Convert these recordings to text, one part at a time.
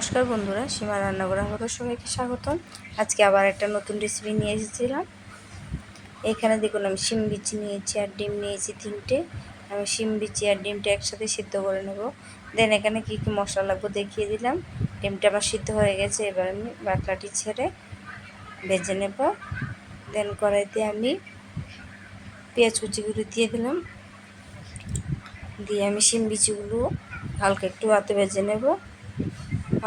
নমস্কার বন্ধুরা, সীমা রান্নাঘরে আপনাদের সবাইকে স্বাগতম। আজকে আবার একটা নতুন রেসিপি নিয়ে এসেছিলাম। এখানে দেখুন আমি শিম বিচি নিয়েছি আর ডিম নিয়েছি 3টে। আমি শিম বিচি আর ডিমটা একসাথে সিদ্ধ করে নেব। দেন এখানে কি কি মশলা লাগবে দেখিয়ে দিলাম। ডিমটা আমার সিদ্ধ হয়ে গেছে, এবার আমি বাটলাটি ছেড়ে ভেজে নেব। দেন কড়াইতে আমি পেঁয়াজ কুচিগুলো দিয়ে দিলাম, দিয়ে আমি শিম বিচিগুলো হালকা একটু হাতে ভেজে নেব।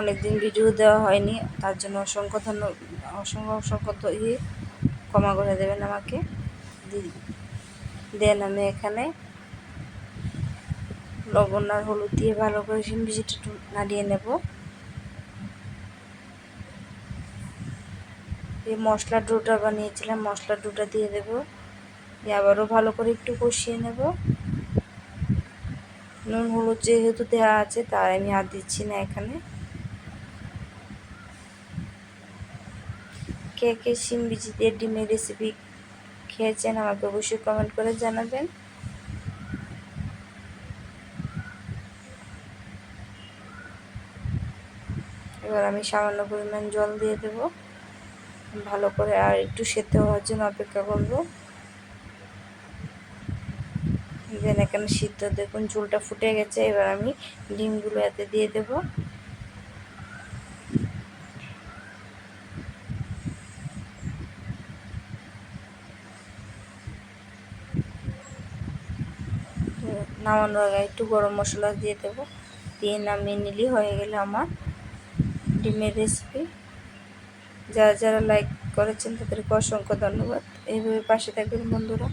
অনেকদিন ভিডিও দেওয়া হয়নি, তার জন্য অসংখ্য ক্ষমা করে দেবেন আমাকে। দেন আমি এখানে লবণ আর হলুদ দিয়ে ভালো করে শিম বিচিটা একটু নাড়িয়ে নেব। এই মশলা ডোটা বানিয়েছিলাম, মশলা ডোটা দিয়ে দেব, দিয়ে আবারও ভালো করে একটু কষিয়ে নেব। নুন হলুদ যেহেতু দেওয়া আছে তাই আমি আর দিচ্ছি না এখানে। কে কে শিম বিচি দিয়ে ডিমের রেসিপি খেয়েছেন আমাকে অবশ্যই কমেন্ট করে জানাবেন। এবার আমি সামান্য পরিমাণ জল দিয়ে দেব, ভালো করে আর একটু সেদ্ধ হওয়ার জন্য অপেক্ষা করব। দেন এখানে সিদ্ধ দেখুন ঝোলটা ফুটে গেছে, এবার আমি ডিমগুলো এতে দিয়ে দেব। নামানোর আগে একটু গরম মশলা দিয়ে দেব, দিয়ে নামিয়ে নিলেই হয়ে গেলে আমার ডিমের রেসিপি। যারা যারা লাইক করেছেন তাদেরকে অসংখ্য ধন্যবাদ। এইভাবে পাশে থাকবেন বন্ধুরা।